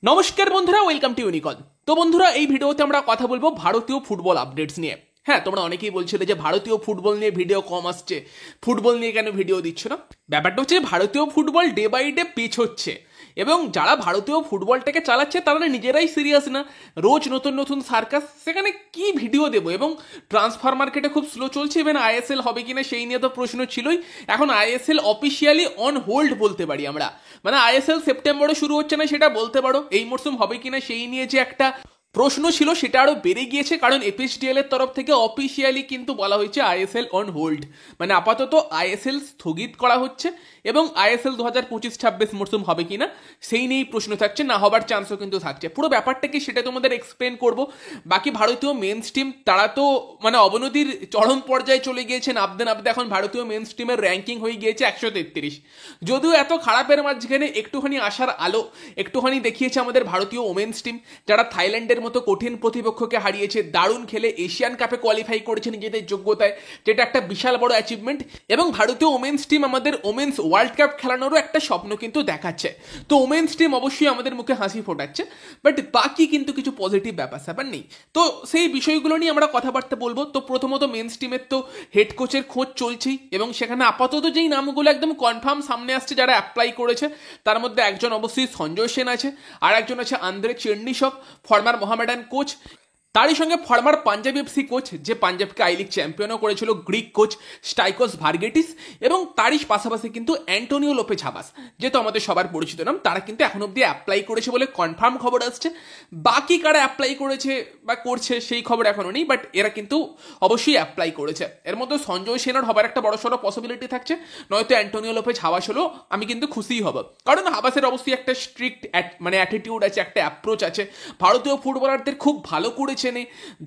নমস্কার বন্ধুরা, welcome to ইউনিকন। তো বন্ধুরা, এই ভিডিওতে আমরা কথা বলবো ভারতীয় ফুটবল আপডেটস নিয়ে। হ্যাঁ, তোমরা অনেকেই বলছিলে যে ভারতীয় ফুটবল নিয়ে ভিডিও কম আসছে, ফুটবল নিয়ে কেন ভিডিও দিচ্ছ না। ব্যাপারটা হচ্ছে ভারতীয় football day by day pitch হচ্ছে এবং যারা ভারতীয় ফুটবলটাকে চালাচ্ছে তারা নিজেরাই সিরিয়াস না। রোজ নতুন নতুন সার্কাস, সেখানে কি ভিডিও দেবো। এবং ট্রান্সফার মার্কেটে খুব স্লো চলছে, ইভেন আইএসএল হবে কিনা সেই নিয়ে তো প্রশ্ন ছিলই। এখন আইএসএল অফিসিয়ালি অন হোল্ড বলতে পারি আমরা, মানে আইএসএল সেপ্টেম্বরে শুরু হচ্ছে না সেটা বলতে পারো। এই মরশুম হবে কিনা সেই নিয়ে যে একটা প্রশ্ন ছিল সেটা আরো বেড়ে গিয়েছে, কারণ এপিএসডিএল এর তরফ থেকে অফিসিয়ালি কিন্তু বলা হয়েছে আইএসএল অন হোল্ড, মানে আপাতত আইএসএল স্থগিত করা হচ্ছে এবং আইএসএল 2025-26 মরশুম হবে কিনা সেই নিয়েই প্রশ্ন থাকছে, না হবার চান্সও কিন্তু থাকছে। পুরো ব্যাপারটা কি সেটা তোমাদের এক্সপ্লেন করব। বাকি ভারতীয় মেন স্ট্রিম তারা তো মানে অবনতির চরম পর্যায়ে চলে গিয়েছেন, নাবতে নাবতে এখন ভারতীয় মেন স্ট্রিমের র্যাঙ্কিং হয়ে গিয়েছে 133। যদিও এত খারাপের মাঝখানে একটুখানি আশার আলো একটুখানি দেখিয়েছে আমাদের ভারতীয় ওমেন্স টিম, যারা থাইল্যান্ডের মতো কঠিন প্রতিপক্ষকে হারিয়েছে, দারুণ খেলে এশিয়ান কাপে কোয়ালিফাই করেছে নিজেদের যোগ্যতায়, যেটা একটা বিশাল বড় অ্যাচিভমেন্ট। এবং ভারতীয় ওমেন্স টিম আমাদের ওমেন্স ওয়ার্ল্ড কাপ খেলানোরও একটা স্বপ্ন কিন্তু দেখাচ্ছে। তো ওমেন্স টিম অবশ্যই আমাদের মুখে হাসি ফোটাচ্ছে, বাট বাকি কিন্তু কিছু পজিটিভ ব্যাপার স্যাপার নেই। তো সেই বিষয়গুলো নিয়ে আমরা কথাবার্তা বলবো। তো প্রথমত মেন্স টিমের তো হেড কোচের খোঁজ চলছেই এবং সেখানে আপাতত যেই নামগুলো একদম কনফার্ম সামনে আসছে যারা অ্যাপ্লাই করেছে, তার মধ্যে একজন অবশ্যই সঞ্জয় সেন আছে, আর একজন আছে আন্দ্রে চেরনিসভ, ফর্মার মোহামেডান কোচ। তারই সঙ্গে ফর্মার পাঞ্জাব এফসি কোচ, যে পাঞ্জাবকে আই লিগ চ্যাম্পিয়নও করেছিল, গ্রিক কোচ স্টাইকোস ভার্গেটিস। এবং তারই পাশাপাশি কিন্তু অ্যান্টোনিও লোপেজ হাবাস, যেহেতু আমাদের সবার পরিচিত নাম, তারা কিন্তু এখন অব্দি অ্যাপ্লাই করেছে বলে কনফার্ম খবর আসছে। বাকি কারা অ্যাপ্লাই করেছে বা করছে সেই খবর এখনো নেই, বাট এরা কিন্তু অবশ্যই অ্যাপ্লাই করেছে। এর মধ্যে সঞ্জয় সেনার হবার একটা বড় সড়ো পসিবিলিটি থাকছে, নয়তো অ্যান্টোনিও লোপেজ হাবাস হলো আমি কিন্তু খুশিই হব, কারণ হাবাসের অবশ্যই একটা স্ট্রিক্ট মানে অ্যাটিটিউড আছে, একটা অ্যাপ্রোচ আছে, ভারতীয় ফুটবলারদের খুব ভালো করেছে,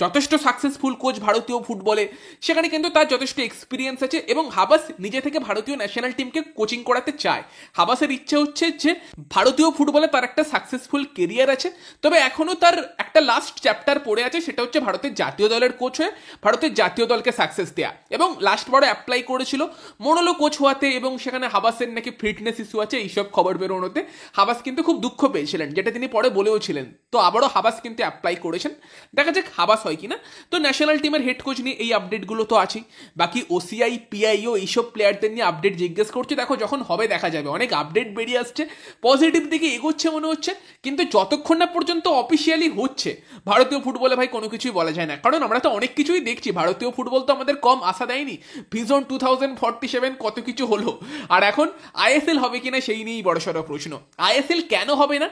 যথেষ্ট সাকসেসফুল কোচ ভারতীয় ফুটবলে, সেখানে কিন্তু তার যথেষ্ট এক্সপিরিয়েন্স আছে এবং হাবাস নিজে থেকে ভারতীয় ন্যাশনাল টিমকে কোচিং করাতে চায়। হাবাসের ইচ্ছে হচ্ছে যে ভারতীয় ফুটবলে তার একটা সাকসেসফুল কেরিয়ার আছে, তবে এখনো তার একটা লাস্ট চ্যাপ্টার পড়ে আছে, সেটা হচ্ছে ভারতের জাতীয় দলের কোচ হয়ে ভারতের জাতীয় দলকে সাকসেস দেয়া। এবং লাস্ট বড় অ্যাপ্লাই করেছিল মোনালো কোচ হওয়াতে, এবং সেখানে হাবাসের নাকি ফিটনেস ইস্যু আছে এইসব খবর বেরোনোতে হাবাস কিন্তু খুব দুঃখ পেয়েছিলেন, যেটা তিনি পরে বলেও ছিলেন। তো আবারও হাবাস কিন্তু অ্যাপ্লাই করেছেন, দেখা যাক হাবাস হয় কিনা। তো ন্যাশনাল টিমের হেড কোচ নিয়ে এই আপডেটগুলো তো আছেই, বাকি ওসিআই পিআইও এইসব প্লেয়ারদের নিয়ে আপডেট জিজ্ঞেস করছে। দেখো, যখন হবে দেখা যাবে, অনেক আপডেট বেরিয়ে আসছে, পজিটিভ দিকে এগোচ্ছে মনে হচ্ছে, কিন্তু যতক্ষণ না পর্যন্ত অফিসিয়ালি হচ্ছে ভারতীয় ফুটবলে ভাই কোনো কিছুই বলা যায় না, কারণ আমরা তো অনেক কিছুই দেখছি। ভারতীয় ফুটবল তো আমাদের কম আশা দেয়নি, ভিশন 2047 কত কিছু হলো, আর এখন আইএসএল হবে কিনা সেই নিয়েই বড়সড় প্রশ্ন। আইএসএল কেন হবে না,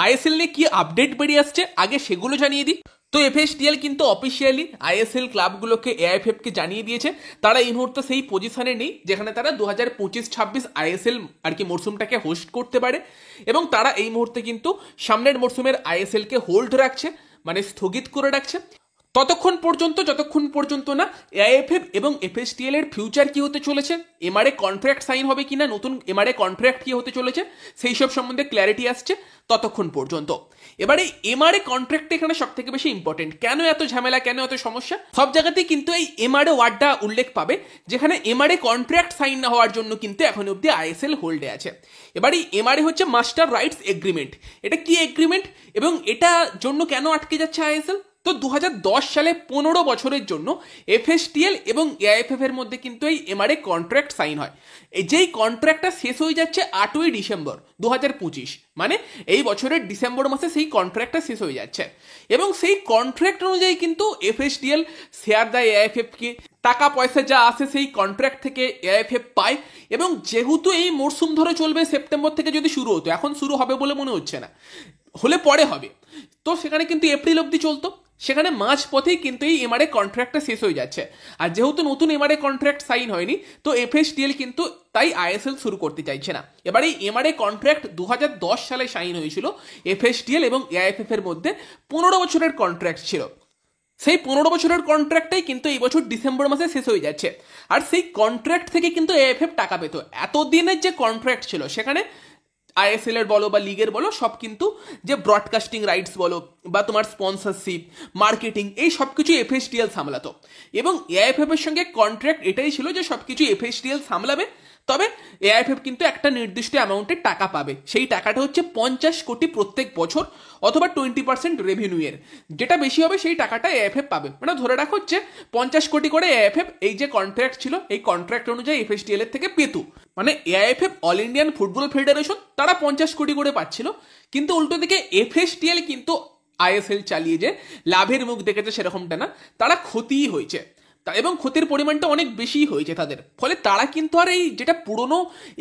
আইএসএল নিয়ে কি আপডেট বেরিয়ে আসছে আগে সেগুলো জানিয়ে দিই। তো এফএসডিএল কিন্তু অফিসিয়ালি আইএসএল ক্লাবগুলোকে এআইএফএফকে জানিয়ে দিয়েছে তারা এই মুহূর্তে সেই পজিশনে নেই যেখানে তারা 2025-26 আইএসএল আর কি মরশুমটাকে হোস্ট করতে পারে, এবং তারা এই মুহূর্তে কিন্তু সামনের মরশুমের আইএসএলকে হোল্ড রাখছে, মানে স্থগিত করে রাখছে ততক্ষণ পর্যন্ত যতক্ষণ পর্যন্ত না এআইএফএফ এবং এফএসডিএল এর ফিউচার কি হতে চলেছে, এমআরএ কন্ট্রাক্ট সাইন হবে কিনা, নতুন এমআরএ কন্ট্রাক্ট কি হতে চলেছে সেই সব সম্বন্ধে ক্ল্যারিটি আসছে ততক্ষণ পর্যন্ত। এবারে এমআরএ কন্ট্রাক্ট এখানে সব থেকে বেশি ইম্পর্টেন্ট। কেন এত ঝামেলা, কেন এত সমস্যা? সব জায়গাতেই কিন্তু এই এমআরএ ওয়ার্ডটা উল্লেখ পাবে, যেখানে এমআরএ কন্ট্রাক্ট সাইন না হওয়ার জন্য কিন্তু এখন অব্দি আইএসএল হোল্ডে আছে। এবারে এমআরএ হচ্ছে মাস্টার রাইটস এগ্রিমেন্ট। এটা কি এগ্রিমেন্ট এবং এটা জন্য কেন আটকে যাচ্ছে আইএসএল? তো 2010 সালে 15 বছরের জন্য এফএসটিএল এবং এআইএফএফ এর মধ্যে কিন্তু এই এমআরএ কন্ট্রাক্ট সাইন হয়। যেই কন্ট্রাক্টটা শেষ হয়ে যাচ্ছে 8ই ডিসেম্বর 2025, মানে এই বছরের ডিসেম্বর মাসে সেই কন্ট্রাক্টটা শেষ হয়ে যাচ্ছে, এবং সেই কন্ট্রাক্ট অনুযায়ী কিন্তু এফএসটিএল শেয়ার দেয় এআইএফএফকে, টাকা পয়সা যা আসে সেই কন্ট্রাক্ট থেকে এআইএফএফ পায়। এবং যেহেতু এই মরশুম ধরে চলবে, সেপ্টেম্বর থেকে যদি শুরু হতো, এখন শুরু হবে বলে মনে হচ্ছে না, হলে পরে হবে, তো সেখানে কিন্তু এপ্রিল অবধি চলতো, সেখানে মাঝ পথেই কিন্তু এই এমআরএ কন্ট্রাক্টটা শেষ হয়ে যাচ্ছে। আর যেহেতু নতুন এমআরএ কন্ট্রাক্ট সাইন হয়নি, তো এফএসডিএল কিন্তু তাই আইএসএল শুরু করতে চাইছে না। এবার এই এমআরএ কন্ট্রাক্ট 2010 সালে সাইন হয়েছিল এফএসডিএল এবং এআইএফএফ এর মধ্যে, 15 বছরের কন্ট্রাক্ট ছিল। সেই 15 বছরের কন্ট্রাক্টটাই কিন্তু এই বছর ডিসেম্বর মাসে শেষ হয়ে যাচ্ছে, আর সেই কন্ট্রাক্ট থেকে কিন্তু এআইএফএফ টাকা পেত। এতদিনের যে কন্ট্রাক্ট ছিল সেখানে আইএসএল এর বলো বা লিগের বলো, সব কিন্তু যে ব্রডকাস্টিং রাইটস বলো বা তোমার স্পন্সরশিপ, মার্কেটিং, এই সব কিছু এফএসডিএল সামলাতো, এবং এআইএফএফ এর সঙ্গে কন্ট্রাক্ট এটাই ছিল যে সব কিছু এফএসডিএল সামলাবে, তবে এআইএফএফ কিন্তু একটা নির্দিষ্ট অ্যামাউন্টের টাকা পাবে, সেই টাকাটা হচ্ছে 50 কোটি প্রত্যেক বছর অথবা 20% রেভিনিউয়ের, যেটা বেশি হবে সেই টাকাটা এআইএফএফ পাবে। মানে ধরে রাখো হচ্ছে 50 কোটি করে এআইএফএফ এই যে কন্ট্রাক্ট ছিল এই কন্ট্রাক্ট অনুযায়ী এফএসডিএল এর থেকে পেত। মানে AIFF all Indian football federation তারা 50 কোটি করে পাচ্ছিল, কিন্তু উল্টো দিকে এফএসডিএল কিন্তু আইএসএল চালিয়ে যে লাভের মুখ দেখেছে সেরকমটা না, তারা ক্ষতিই হয়েছে এবং ক্ষতির পরিমাণটা অনেক বেশি হয়েছে তাদের। ফলে তারা কিন্তু আর এই যেটা পুরনো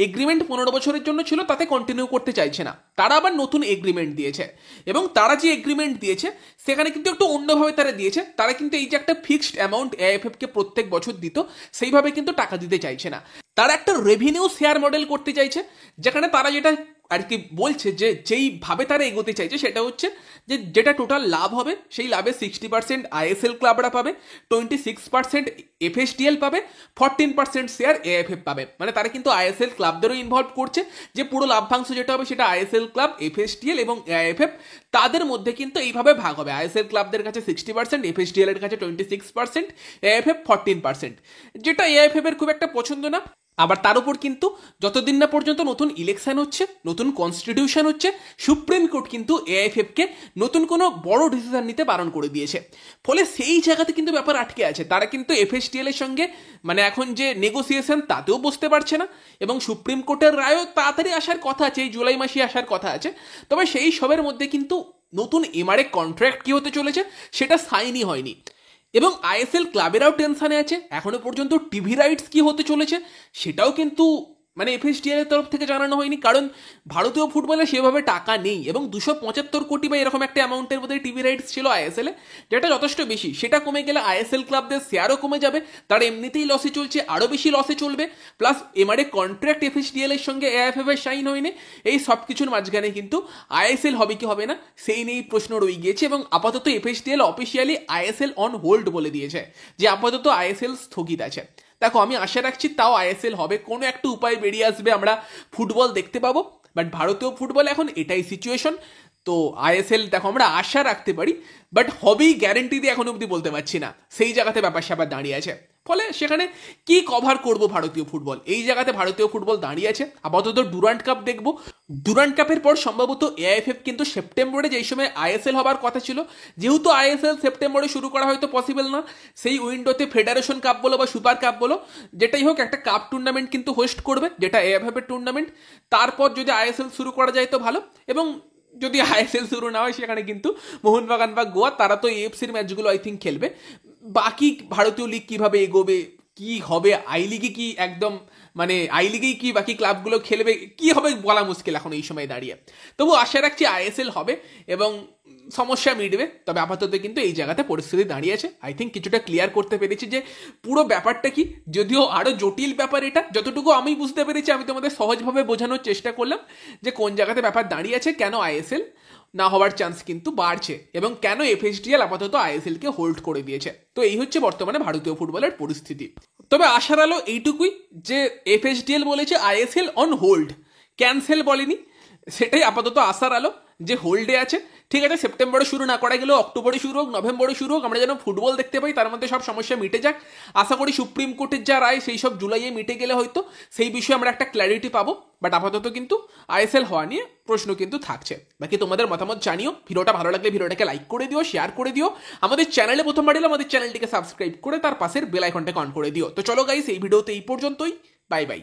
এগ্রিমেন্ট 15 বছরের জন্য ছিল তাতে কন্টিনিউ করতে চাইছে না, তারা আবার নতুন এগ্রিমেন্ট দিয়েছে। এবং তারা যে এগ্রিমেন্ট দিয়েছে সেখানে কিন্তু একটু অন্যভাবে তারা দিয়েছে, তারা কিন্তু এই যে একটা ফিক্সড অ্যামাউন্ট এআইএফএফকে প্রত্যেক বছর দিত সেইভাবে কিন্তু টাকা দিতে চাইছে না, তারা একটা রেভিনিউ শেয়ার মডেল করতে চাইছে, যেখানে তারা যেটা আর কি বলছে যে যেইভাবে তারা এগোতে চাইছে সেটা হচ্ছে যে যেটা টোটাল লাভ হবে সেই লাভে 60% আইএসএল ক্লাবরা পাবে, 26% এফএসডিএল পাবে, 14% শেয়ার এএফএফ পাবে। মানে তারা কিন্তু আইএসএল ক্লাবদেরও ইনভলভ করছে, যে পুরো লাভ্যাংশ যেটা হবে সেটা আইএসএল ক্লাব, এফএসডিএল এবং এআইএফএফ তাদের মধ্যে কিন্তু এইভাবে ভাগ হবে। আইএসএল ক্লাবদের কাছে 60%, এফএসডিএল এর কাছে 26%, এএফএফ 14%, যেটা এআইএফএফ এর খুব একটা পছন্দ না। আবার তার উপর কিন্তু যতদিন না পর্যন্ত নতুন ইলেকশন হচ্ছে, নতুন কনস্টিটিউশন হচ্ছে, সুপ্রিম কোর্ট কিন্তু এআইএফএফকে নতুন কোনো বড় ডিসিশন নিতে বারণ করে দিয়েছে। ফলে সেই জায়গাতে কিন্তু ব্যাপার আটকে আছে, তারা কিন্তু এফএসডিএল এর সঙ্গে মানে এখন যে নেগোসিয়েশন তাতেও বসতে পারছে না, এবং সুপ্রিম কোর্টের রায়ও তাড়াতাড়ি আসার কথা আছে, এই জুলাই মাসে আসার কথা আছে। তবে সেই সবের মধ্যে কিন্তু নতুন এমআরএ কন্ট্রাক্ট কি হতে চলেছে সেটা সাইনই হয়নি, এবং আইএসএল ক্লাবেরাও টেনশনে আছে, এখনো পর্যন্ত টিভি রাইটস কি হতে চলেছে সেটাও কিন্তু মানে এফএসডিএল এর তরফ থেকে জানানো হয়নি, কারণ ভারতীয় ফুটবলে সেভাবে টাকা নেই, এবং 275 কোটি বা এরকম একটা অ্যামাউন্টের মধ্যে টিভি রাইটস ছিল আইএসএল এ, যেটা যথেষ্ট বেশি। সেটা কমে গেলে আইএসএল ক্লাবদের শেয়ারও কমে যাবে, তার এমনিতেই লসে চলছে, আরও বেশি লসে চলবে, প্লাস এমআরএ কন্ট্রাক্ট এফএসডিএল এর সঙ্গে এআইএফএফ এর সাইন হয়নি। এই সব কিছুর মাঝখানে কিন্তু আইএসএল হবে কি হবে না সেই নিয়েই প্রশ্ন রয়ে গিয়েছে, এবং আপাতত FSDL officially ISL on hold বলে দিয়েছে যে আপাতত আইএসএল স্থগিত আছে। দেখো আমি আশা রাখছি তাও আইএসএল হবে, কোনো একটা উপায় বেরিয়ে আসবে, আমরা ফুটবল দেখতে পাবো। বাট ভারতীয় ফুটবল এখন এটাই সিচুয়েশন, তো আইএসএল দেখো আমরা আশা রাখতে পারি, বাট হবেই গ্যারেন্টি দিয়ে এখন অবধি বলতে পারছি না, সেই জায়গাতে ব্যাপার স্যাপার দাঁড়িয়ে আছে। ফলে সেখানে কি কভার করব ভারতীয় ফুটবল, এই জায়গাতে ভারতীয় ফুটবল দাঁড়িয়ে আছে। আপাতত ডুরান্ট কাপ দেখবো, ডুরান্ট কাপের পর সম্ভবত এআইএফএফ কিন্তু সেপ্টেম্বরে যেই সময় আইএসএল হবার কথা ছিল, যেহেতু আইএসএল সেপ্টেম্বরে শুরু করা হয়তো পসিবল না, সেই উইন্ডোতে ফেডারেশন কাপ বলো বা সুপার কাপ বলো যেটাই হোক একটা কাপ টুর্নামেন্ট কিন্তু হোস্ট করবে, যেটা এআইএফএফ এর টুর্নামেন্ট। তারপর যদি আইএসএল শুরু করা যায় তো ভালো, এবং যদি আইএসএল শুরু না হয় সেখানে কিন্তু মোহনবাগান বা গোয়া তারা তো এএফসির ম্যাচগুলো আই থিঙ্ক খেলবে। বাকি ভারতীয় লিগ কিভাবে এগোবে, কি হবে, আই লিগে কি একদম মানে আই লিগেই কি বাকি ক্লাবগুলো খেলবে, কি হবে বলা মুশকিল এখন এই সময় দাঁড়িয়ে। তবু আশা রাখছি আইএসএল হবে এবং সমস্যা মিটবে। তবে আপাতত কিন্তু এই জায়গাতে পরিস্থিতি দাঁড়িয়ে আছে, আই থিঙ্ক কিছুটা ক্লিয়ার করতে পেরেছি যে পুরো ব্যাপারটা কি, যদিও আরও জটিল ব্যাপার এটা, যতটুকু আমি বুঝতে পেরেছি আমি তোমাদের সহজভাবে বোঝানোর চেষ্টা করলাম যে কোন জায়গাতে ব্যাপার দাঁড়িয়ে আছে, কেন আইএসএল না হওয়ার চান্স কিন্তু বাড়ছে, এবং কেন এফএসডিএল আপাতত আইএসএলকে হোল্ড করে দিয়েছে। তো এই হচ্ছে বর্তমানে ভারতীয় ফুটবলের পরিস্থিতি। তবে আশার আলো এইটুকুই যে এফএসডিএল বলেছে আইএসএল অন হোল্ড, ক্যান্সেল বলেনি, সেটাই আপাতত আশার আলো যে হোল্ডে আছে। ঠিক আছে, সেপ্টেম্বরে শুরু না করা গেলেও অক্টোবরে শুরু হোক, নভেম্বরে শুরু হোক, আমরা যেন ফুটবল দেখতে পাই, তার মধ্যে সব সমস্যা মিটে যাক। আশা করি সুপ্রিম কোর্টের যা রায় সেই সব জুলাইয়ে মিটে গেলে হয়তো সেই বিষয়ে আমরা একটা ক্ল্যারিটি পাবো। বাট আপাতত কিন্তু আইএসএল হওয়া নিয়ে প্রশ্ন কিন্তু থাকছে। বাকি তোমাদের মতামত জানিও, ভিডিওটা ভালো লাগলে ভিডিওটাকে লাইক করে দিও, শেয়ার করে দিও, আমাদের চ্যানেলে প্রথমবার এলে আমাদের চ্যানেলটিকে সাবস্ক্রাইব করে তার পাশের বেল আইকনটাকে অন করে দিও। তো চলো গাইস, এই ভিডিওতে এই পর্যন্তই, বাই বাই।